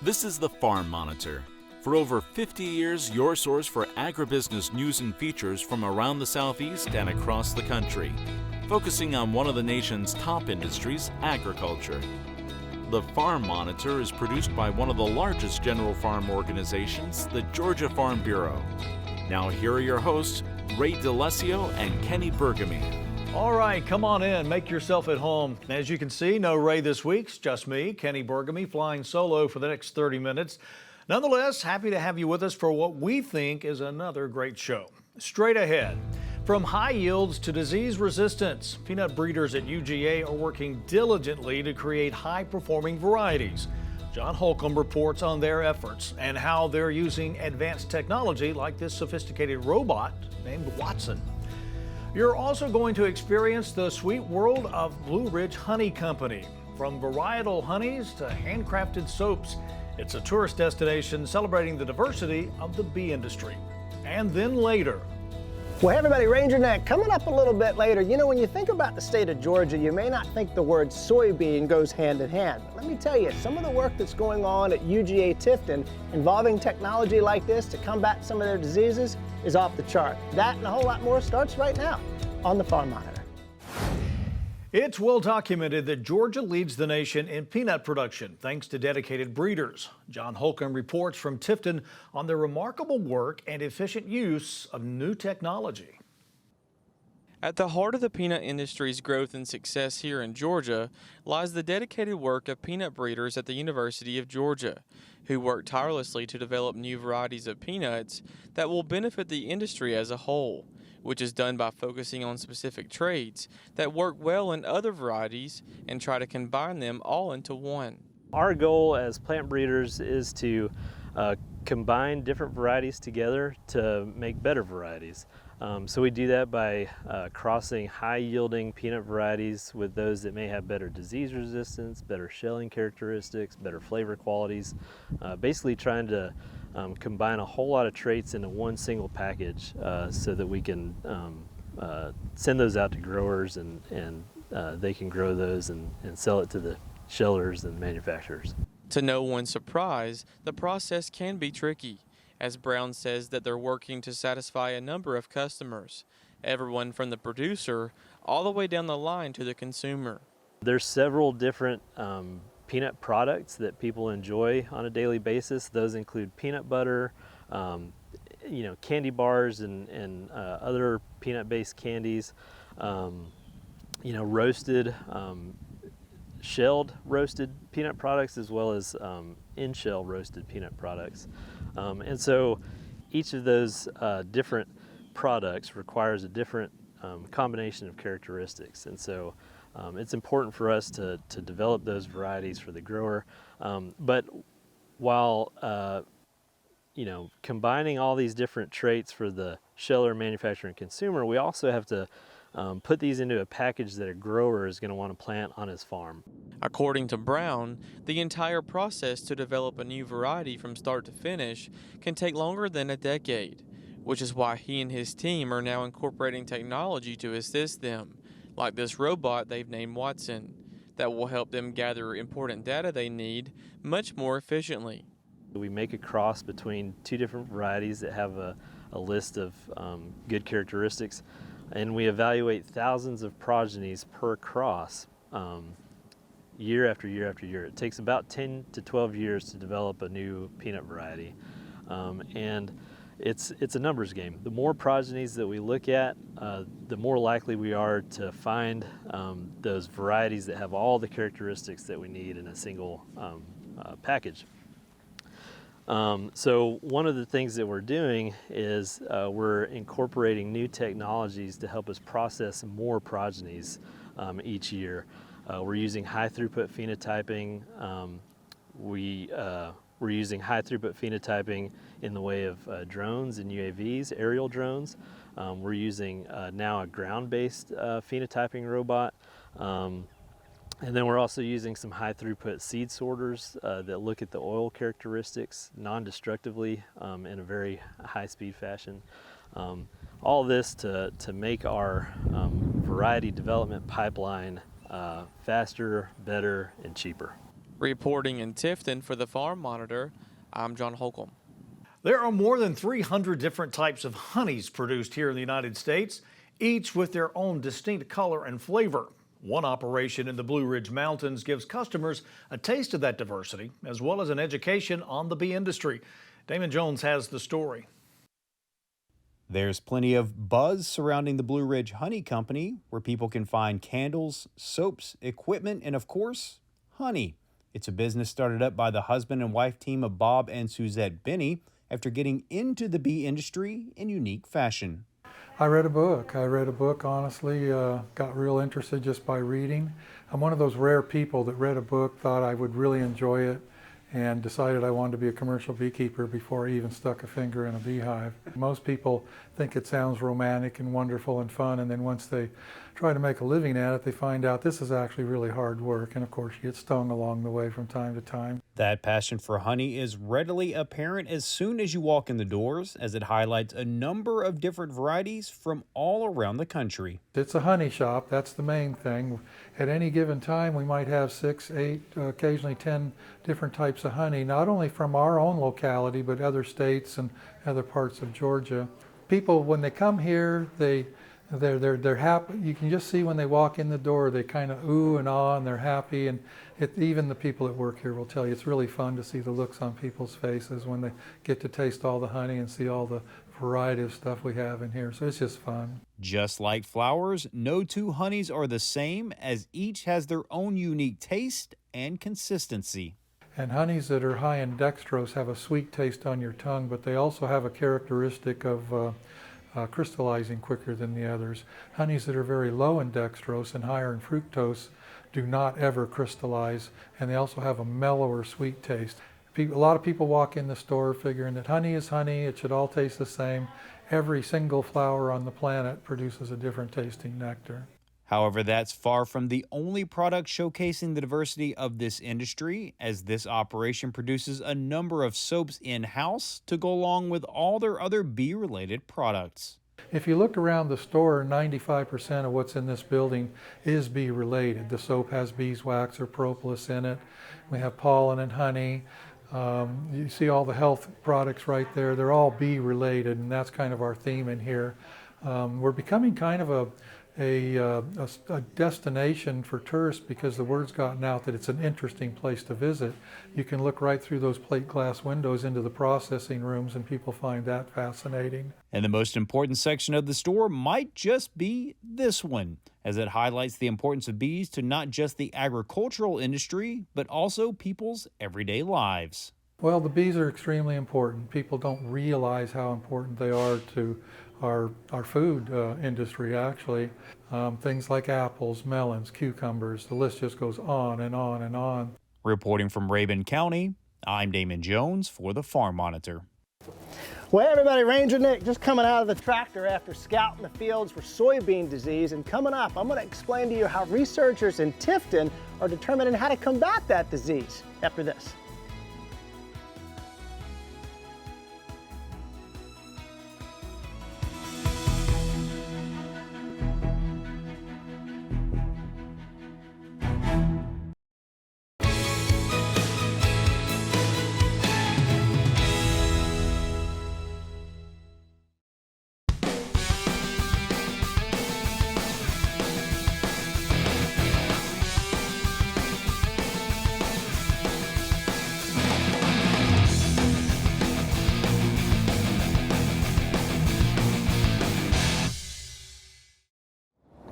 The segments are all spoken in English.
This is the Farm Monitor. For over 50 years, your source for agribusiness news and features from around the Southeast and across the country, focusing on one of the nation's top industries, agriculture. The Farm Monitor is produced by one of the largest general farm organizations, the Georgia Farm Bureau. Now here are your hosts, Ray DeLesio and Kenny Burgamy. All right, come on in, make yourself at home. As you can see, no Ray this week, it's just me, Kenny Burgamy, flying solo for the next 30 minutes. Nonetheless, happy to have you with us for what we think is another great show. Straight ahead, from high yields to disease resistance, peanut breeders at UGA are working diligently to create high-performing varieties. John Holcomb reports on their efforts and how they're using advanced technology like this sophisticated robot named Watson. You're also going to experience the sweet world of Blue Ridge Honey Company. From varietal honeys to handcrafted soaps, it's a tourist destination celebrating the diversity of the bee industry. And then later. Well, hey everybody, Ranger Neck coming up a little bit later. You know, when you think about the state of Georgia, you may not think the word soybean goes hand in hand. But let me tell you, some of the work that's going on at UGA Tifton involving technology like this to combat some of their diseases is off the chart. That and a whole lot more starts right now on the Farm Monitor. It's well documented that Georgia leads the nation in peanut production thanks to dedicated breeders. John Holcomb reports from Tifton on their remarkable work and efficient use of new technology. At the heart of the peanut industry's growth and success here in Georgia lies the dedicated work of peanut breeders at the University of Georgia, who work tirelessly to develop new varieties of peanuts that will benefit the industry as a whole, which is done by focusing on specific traits that work well in other varieties and try to combine them all into one. Our goal as plant breeders is to combine different varieties together to make better varieties. So we do that by crossing high-yielding peanut varieties with those that may have better disease resistance, better shelling characteristics, better flavor qualities, basically trying to combine a whole lot of traits into one single package so that we can send those out to growers and they can grow those and sell it to the shellers and manufacturers. To no one's surprise, the process can be tricky, as Brown says that they're working to satisfy a number of customers, everyone from the producer all the way down the line to the consumer. There's several different peanut products that people enjoy on a daily basis. Those include peanut butter, candy bars and other peanut-based candies, roasted, shelled roasted peanut products, as well as in-shell roasted peanut products. And so each of those different products requires a different combination of characteristics. And so it's important for us to develop those varieties for the grower. But while combining all these different traits for the sheller, manufacturer, and consumer, we also have to put these into a package that a grower is going to want to plant on his farm. According to Brown, the entire process to develop a new variety from start to finish can take longer than a decade, which is why he and his team are now incorporating technology to assist them, like this robot they've named Watson, that will help them gather important data they need much more efficiently. We make a cross between two different varieties that have a list of good characteristics, and we evaluate thousands of progenies per cross year after year after year. It takes about 10 to 12 years to develop a new peanut variety, and it's a numbers game. The more progenies that we look at, the more likely we are to find those varieties that have all the characteristics that we need in a single package. So one of the things that we're doing is we're incorporating new technologies to help us process more progenies each year. We're using high throughput phenotyping. We're using high throughput phenotyping in the way of drones and UAVs, aerial drones. We're using now a ground-based phenotyping robot. And then we're also using some high throughput seed sorters that look at the oil characteristics non-destructively in a very high speed fashion. All this to make our variety development pipeline faster, better, and cheaper. Reporting in Tifton for the Farm Monitor, I'm John Holcomb. There are more than 300 different types of honeys produced here in the United States, each with their own distinct color and flavor. One operation in the Blue Ridge Mountains gives customers a taste of that diversity, as well as an education on the bee industry. Damon Jones has the story. There's plenty of buzz surrounding the Blue Ridge Honey Company, where people can find candles, soaps, equipment, and of course, honey. It's a business started up by the husband and wife team of Bob and Suzette Benny after getting into the bee industry in unique fashion. I read a book, honestly, got real interested just by reading. I'm one of those rare people that read a book, thought I would really enjoy it, and decided I wanted to be a commercial beekeeper before I even stuck a finger in a beehive. Most people think it sounds romantic and wonderful and fun, and then once they try to make a living at it, they find out this is actually really hard work, and of course you get stung along the way from time to time. That passion for honey is readily apparent as soon as you walk in the doors, as it highlights a number of different varieties from all around the country. It's a honey shop, that's the main thing. At any given time we might have 6, 8, occasionally 10 different types of honey, not only from our own locality but other states and other parts of Georgia. People, when they come here, they're happy. You can just see when they walk in the door, they kind of ooh and ah, and they're happy. And even the people that work here will tell you it's really fun to see the looks on people's faces when they get to taste all the honey and see all the variety of stuff we have in here. So it's just fun. Just like flowers, no two honeys are the same, as each has their own unique taste and consistency. And honeys that are high in dextrose have a sweet taste on your tongue, but they also have a characteristic of crystallizing quicker than the others. Honeys that are very low in dextrose and higher in fructose do not ever crystallize, and they also have a mellower sweet taste. A lot of people walk in the store figuring that honey is honey, it should all taste the same. Every single flower on the planet produces a different tasting nectar. However, that's far from the only product showcasing the diversity of this industry, as this operation produces a number of soaps in-house to go along with all their other bee-related products. If you look around the store, 95% of what's in this building is bee-related. The soap has beeswax or propolis in it. We have pollen and honey. You see all the health products right there. They're all bee-related, and that's kind of our theme in here. We're becoming kind of a destination for tourists because the word's gotten out that it's an interesting place to visit. You can look right through those plate glass windows into the processing rooms, and people find that fascinating. And the most important section of the store might just be this one, as it highlights the importance of bees to not just the agricultural industry, but also people's everyday lives. Well, the bees are extremely important. People don't realize how important they are to our food industry, actually. Things like apples, melons, cucumbers, the list just goes on and on and on. Reporting from Rabun County, I'm Damon Jones for the Farm Monitor. Well, everybody, Ranger Nick just coming out of the tractor after scouting the fields for soybean disease. And coming up, I'm going to explain to you how researchers in Tifton are determining how to combat that disease after this.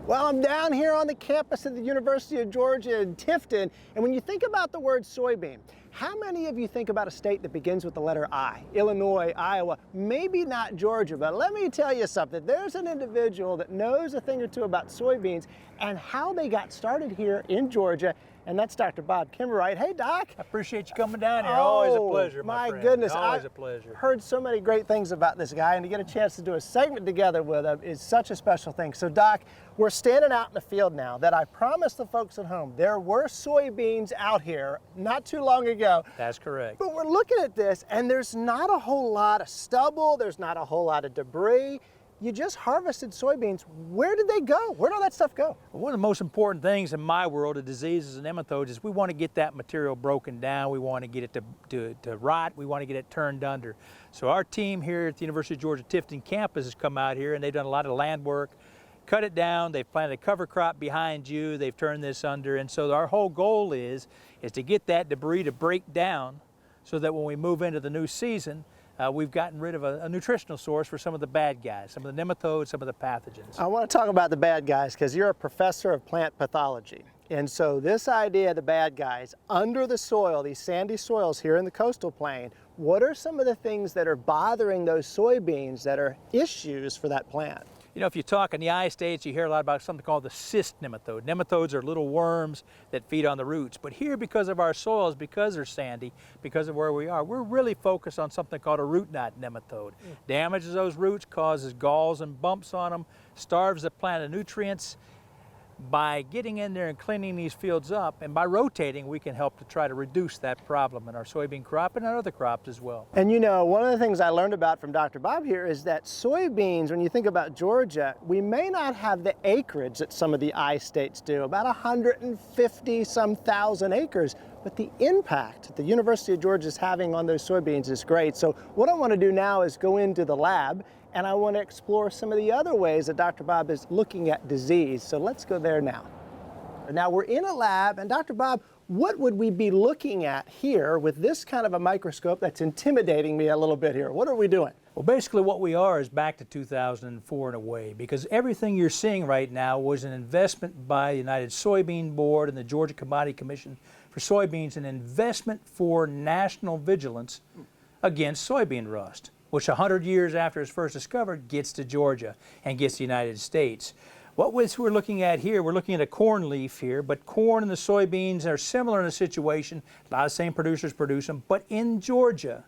Well, I'm down here on the campus of the University of Georgia in Tifton, and when you think about the word soybean, how many of you think about a state that begins with the letter I? Illinois, Iowa, maybe not Georgia, but let me tell you something. There's an individual that knows a thing or two about soybeans and how they got started here in Georgia, and that's Dr. Bob Kimmerite. Hey, Doc. I appreciate you coming down here. Always a pleasure, my friend. Goodness, always a pleasure. Heard so many great things about this guy, and to get a chance to do a segment together with him is such a special thing. So, Doc, we're standing out in the field now that I promised the folks at home there were soybeans out here not too long ago. That's correct. But we're looking at this, and there's not a whole lot of stubble. There's not a whole lot of debris. you just harvested soybeans. Where did they go? Where did all that stuff go? One of the most important things in my world of diseases and nematodes is we want to get that material broken down. We want to get it to rot. We want to get it turned under. So our team here at the University of Georgia Tifton campus has come out here and they've done a lot of land work, cut it down, they've planted a cover crop behind you, they've turned this under, and so our whole goal is to get that debris to break down so that when we move into the new season, we've gotten rid of a nutritional source for some of the bad guys, some of the nematodes, some of the pathogens. I want to talk about the bad guys because you're a professor of plant pathology. And so this idea of the bad guys under the soil, these sandy soils here in the coastal plain, what are some of the things that are bothering those soybeans that are issues for that plant? You know, if you talk in the I-States, you hear a lot about something called the cyst nematode. Nematodes are little worms that feed on the roots. But here, because of our soils, because they're sandy, because of where we are, we're really focused on something called a root knot nematode. Damages those roots, causes galls and bumps on them, starves the plant of nutrients. By getting in there and cleaning these fields up, and by rotating, we can help to try to reduce that problem in our soybean crop and our other crops as well. And you know, one of the things I learned about from Dr. Bob here is that soybeans, when you think about Georgia, we may not have the acreage that some of the I-States do, about 150-some thousand acres, but the impact that the University of Georgia is having on those soybeans is great. So what I want to do now is go into the lab and I want to explore some of the other ways that Dr. Bob is looking at disease. So let's go there now. Now we're in a lab, and Dr. Bob, what would we be looking at here with this kind of a microscope that's intimidating me a little bit here? What are we doing? Well, basically what we are is back to 2004 in a way, because everything you're seeing right now was an investment by the United Soybean Board and the Georgia Commodity Commission for soybeans, an investment for national vigilance against soybean rust, which 100 years after it's first discovered gets to Georgia and gets to the United States. What we're looking at here, we're looking at a corn leaf here, but corn and the soybeans are similar in a situation. A lot of the same producers produce them, but in Georgia,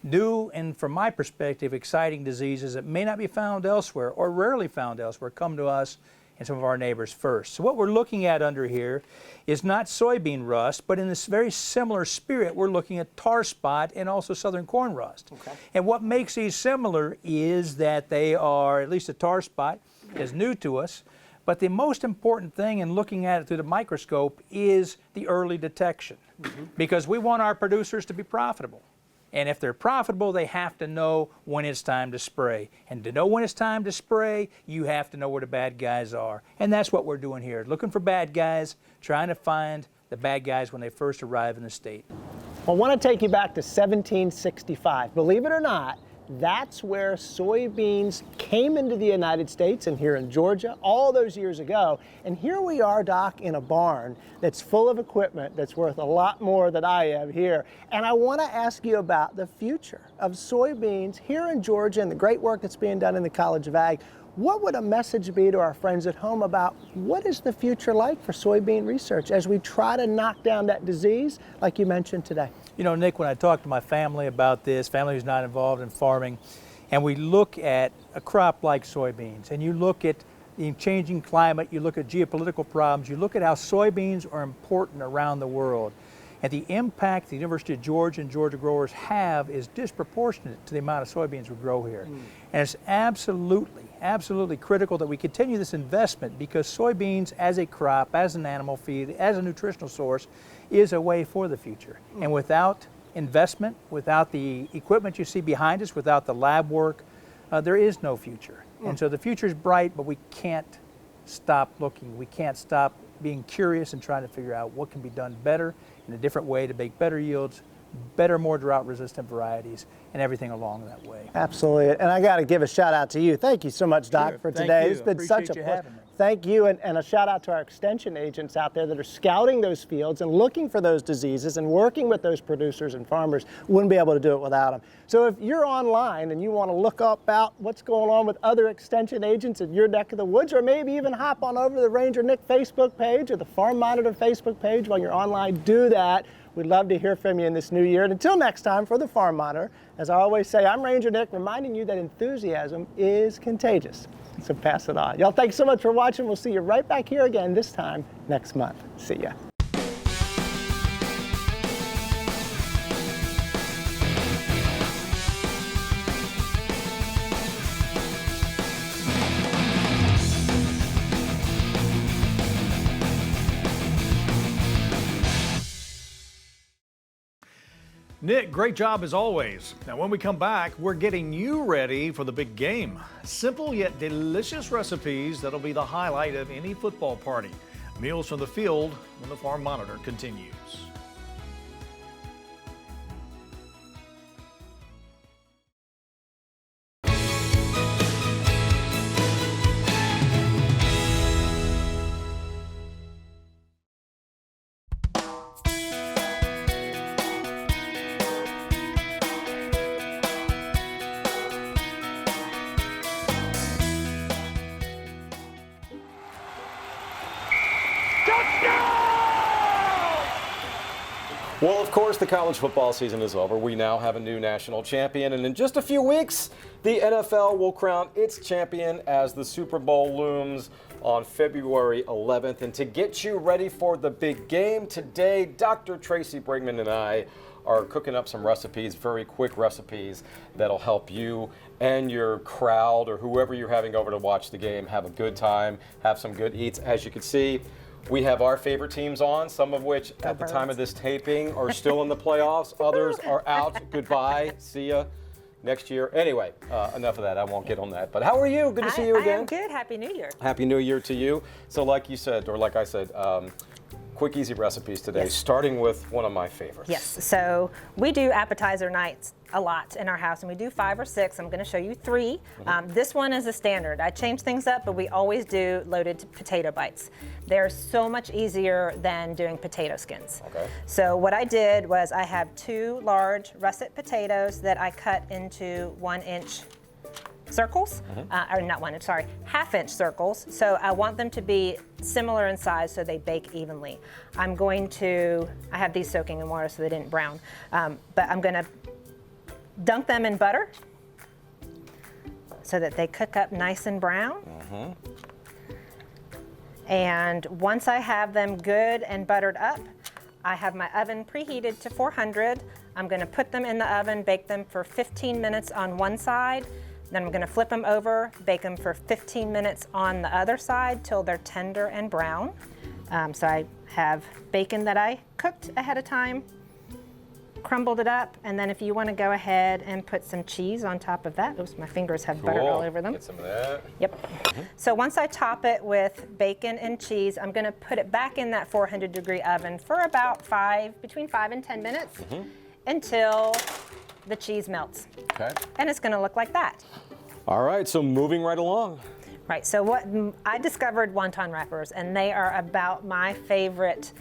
new and from my perspective, exciting diseases that may not be found elsewhere or rarely found elsewhere come to us and some of our neighbors first. So what we're looking at under here is not soybean rust, but in this very similar spirit, we're looking at tar spot and also southern corn rust. Okay. And what makes these similar is that they are, at least the tar spot is new to us, but the most important thing in looking at it through the microscope is the early detection, because we want our producers to be profitable. And if they're profitable, they have to know when it's time to spray. And to know when it's time to spray, you have to know where the bad guys are. And that's what we're doing here, looking for bad guys, trying to find the bad guys when they first arrive in the state. I want to take you back to 1765. Believe it or not, that's where soybeans came into the United States and here in Georgia all those years ago. And here we are, Doc, in a barn that's full of equipment that's worth a lot more than I am here. And I want to ask you about the future of soybeans here in Georgia and the great work that's being done in the College of Ag. What would a message be to our friends at home about what is the future like for soybean research as we try to knock down that disease like you mentioned today? You know, Nick, when I talk to my family about this, family who's not involved in farming, and we look at a crop like soybeans, and you look at the changing climate, you look at geopolitical problems, you look at how soybeans are important around the world, and the impact the University of Georgia and Georgia growers have is disproportionate to the amount of soybeans we grow here. And it's absolutely critical that we continue this investment, because soybeans as a crop, as an animal feed, as a nutritional source, is a way for the future. And without investment, without the equipment you see behind us, without the lab work, there is no future. And so the future is bright, but we can't stop looking. We can't stop being curious and trying to figure out what can be done better in a different way to make better yields, better, more drought-resistant varieties, and everything along that way. Absolutely, and I got to give a shout out to you. Thank you so much, Doc, for today. It's been such a pleasure. Thank you, and a shout out to our extension agents out there that are scouting those fields and looking for those diseases and working with those producers and farmers. Wouldn't be able to do it without them. So if you're online and you want to look up about what's going on with other extension agents in your neck of the woods, or maybe even hop on over to the Ranger Nick Facebook page or the Farm Monitor Facebook page while you're online, do that. We'd love to hear from you in this new year. And until next time, for the Farm Monitor, as I always say, I'm Ranger Nick, reminding you that enthusiasm is contagious. So pass it on. Y'all, thanks so much for watching. We'll see you right back here again this time next month. See ya. Nick, great job as always. Now, when we come back, we're getting you ready for the big game. Simple yet delicious recipes that'll be the highlight of any football party. Meals from the field when the Farm Monitor continues. Well, of course, the college football season is over. We now have a new national champion, and in just a few weeks, the NFL will crown its champion as the Super Bowl looms on February 11th. And to get you ready for the big game today, Dr. Tracy Brigman and I are cooking up some recipes, very quick recipes that'll help you and your crowd or whoever you're having over to watch the game have a good time, have some good eats. As you can see, we have our favorite teams on, some of which at the time of this taping are still in the playoffs. Others are out. Goodbye. See ya next year. Anyway, enough of that. I won't get on that. But how are you? Good to see you again. I am good. Happy New Year. Happy New Year to you. So like you said, or like I said, quick, easy recipes today, starting with one of my favorites. Yes, so we do appetizer nights a lot in our house, and we do 5 or 6. I'm going to show you 3. This one is a standard. I change things up, but we always do loaded potato bites. They're so much easier than doing potato skins. Okay. So what I did was I have 2 large russet potatoes that I cut into 1-inch circles, or not 1 inch, sorry, 1/2 inch circles. So I want them to be similar in size so they bake evenly. I have these soaking in water so they didn't brown, but I'm gonna dunk them in butter so that they cook up nice and brown. And once I have them good and buttered up, I have my oven preheated to 400. I'm gonna put them in the oven, bake them for 15 minutes on one side. Then I'm gonna flip them over, bake them for 15 minutes on the other side till they're tender and brown. So I have bacon that I cooked ahead of time, crumbled it up, and then if you wanna go ahead and put some cheese on top of that. Oops, my fingers have butter all over them. Get some of that. Yep. So once I top it with bacon and cheese, I'm gonna put it back in that 400-degree oven for about between 5 and 10 minutes until the cheese melts. Okay. And it's gonna look like that. All right, so moving right along. Right, so I discovered wonton wrappers, and they are about my favorite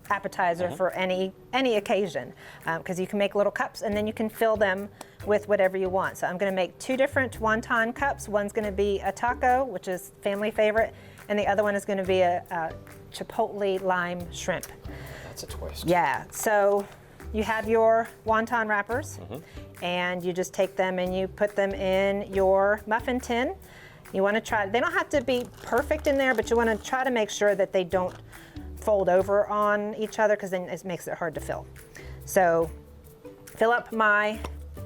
appetizer for any occasion, because you can make little cups and then you can fill them with whatever you want. So I'm gonna make 2 different wonton cups. One's gonna be a taco, which is family favorite, and the other one is gonna be a chipotle lime shrimp. That's a twist. Yeah, so you have your wonton wrappers, and you just take them and you put them in your muffin tin. You want to they don't have to be perfect in there, but you want to try to make sure that they don't fold over on each other, because then it makes it hard to fill. So fill up my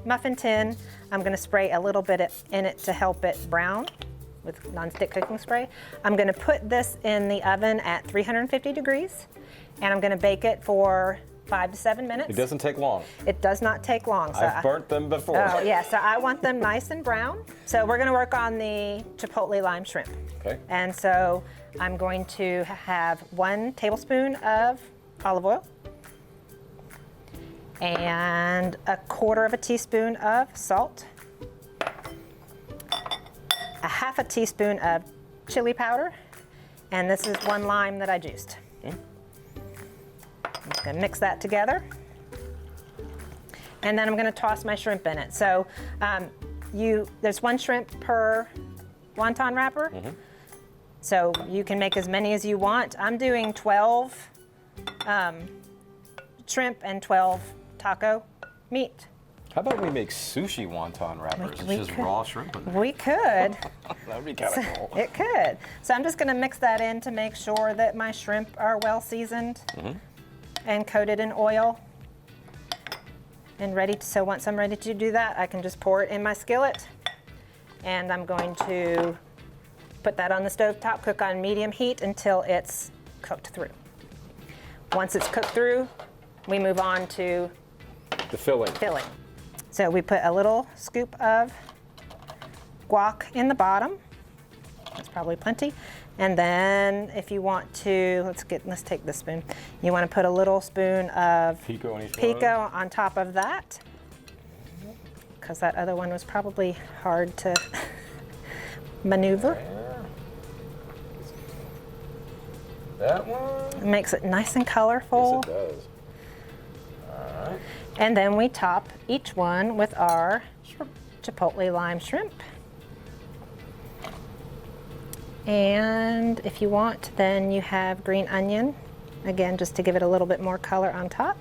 muffin tin. I'm going to spray a little bit in it to help it brown with nonstick cooking spray. I'm going to put this in the oven at 350 degrees, and I'm going to bake it for 5 to 7 minutes. It doesn't take long. It does not take long. So I've burnt them before. Oh yeah, so I want them nice and brown. So we're gonna work on the chipotle lime shrimp. Okay. And so I'm going to have 1 tablespoon of olive oil and 1/4 teaspoon of salt, 1/2 teaspoon of chili powder, and this is 1 lime that I juiced. I'm just gonna mix that together. And then I'm gonna toss my shrimp in it. So there's 1 shrimp per wonton wrapper. So you can make as many as you want. I'm doing 12 shrimp and 12 taco meat. How about we make sushi wonton wrappers? It's just raw shrimp in there. We could. That'd be kind of cool. It could. So I'm just gonna mix that in to make sure that my shrimp are well seasoned and coated in oil and ready. So once I'm ready to do that, I can just pour it in my skillet, and I'm going to put that on the stovetop, cook on medium heat until it's cooked through. Once it's cooked through, we move on to The filling. Filling. So we put a little scoop of guac in the bottom. That's probably plenty. And then if you want to, let's take this spoon. You want to put a little spoon of Pico on each pico on top of that, because that other one was probably hard to maneuver. That one? It makes it nice and colorful. Yes, it does. All right. And then we top each one with our chipotle lime shrimp. And if you want, then you have green onion, again, just to give it a little bit more color on top.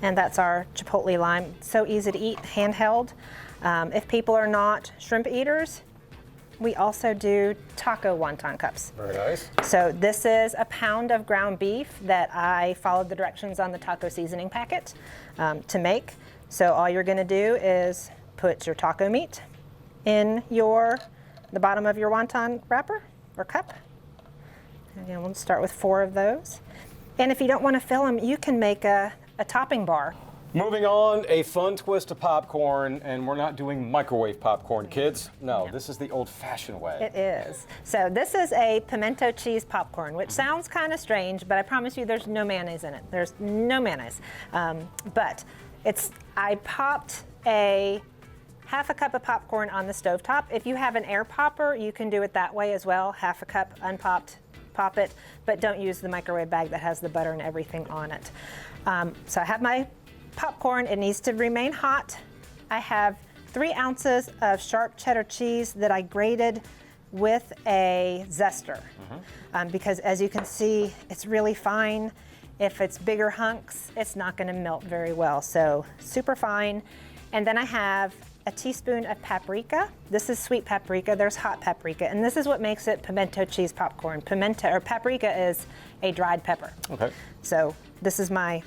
And that's our chipotle lime. So easy to eat, handheld. If people are not shrimp eaters, we also do taco wonton cups. Very nice. So this is a pound of ground beef that I followed the directions on the taco seasoning packet to make. So all you're gonna do is put your taco meat in the bottom of your wonton wrapper or cup. Again, we'll start with 4 of those. And if you don't want to fill them, you can make a topping bar. Moving on, a fun twist of popcorn, and we're not doing microwave popcorn, kids. No, this is the old-fashioned way. It is. So this is a pimento cheese popcorn, which sounds kind of strange, but I promise you there's no mayonnaise in it. There's no mayonnaise. But I popped half a cup of popcorn on the stovetop. If you have an air popper, you can do it that way as well. Half a cup unpopped, pop it, but don't use the microwave bag that has the butter and everything on it. So I have my popcorn. It needs to remain hot. I have 3 ounces of sharp cheddar cheese that I grated with a zester. Because as you can see, it's really fine. If it's bigger hunks, it's not gonna melt very well. So super fine. And then I have a teaspoon of paprika. This is sweet paprika, there's hot paprika, and this is what makes it pimento cheese popcorn. Paprika is a dried pepper. Okay. So this is my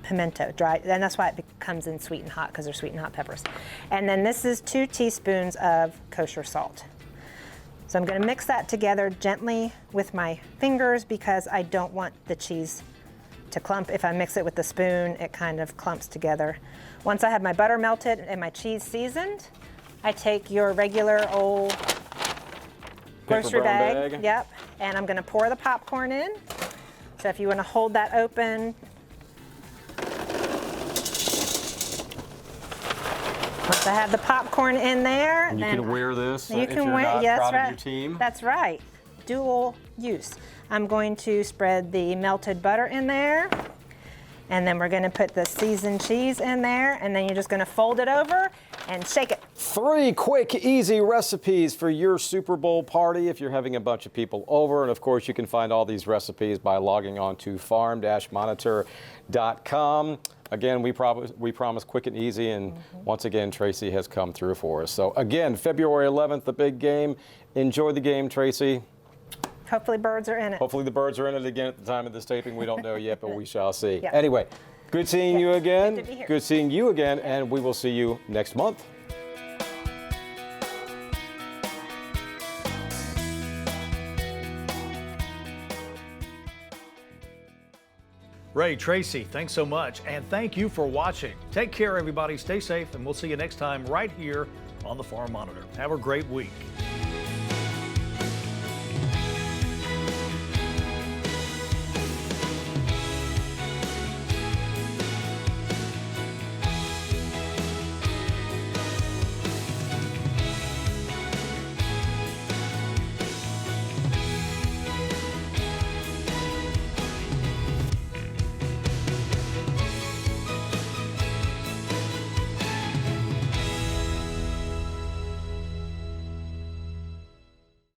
pimento, dried, and that's why it comes in sweet and hot, because they're sweet and hot peppers. And then this is 2 teaspoons of kosher salt. So I'm gonna mix that together gently with my fingers because I don't want the cheese to clump. If I mix it with the spoon, it kind of clumps together. Once I have my butter melted and my cheese seasoned, I take your regular old grocery bag. Yep, and I'm gonna pour the popcorn in. So if you wanna hold that open, once I have the popcorn in there, And you can wear this you if can you're wear, not yes, proud right. of your team. That's right. Dual use. I'm going to spread the melted butter in there, and then we're going to put the seasoned cheese in there, and then you're just going to fold it over and shake it. 3 quick, easy recipes for your Super Bowl party if you're having a bunch of people over. And of course, you can find all these recipes by logging on to farm-monitor.com. Again, we promise quick and easy, and once again, Tracy has come through for us. So again, February 11th, the big game. Enjoy the game, Tracy. Hopefully birds are in it. Hopefully the birds are in it again at the time of this taping. We don't know yet, but we shall see. Yeah. Anyway, good seeing you again. Good to be here. Good seeing you again, and we will see you next month. Ray, Tracy, thanks so much. And thank you for watching. Take care, everybody. Stay safe, and we'll see you next time right here on the Farm Monitor. Have a great week.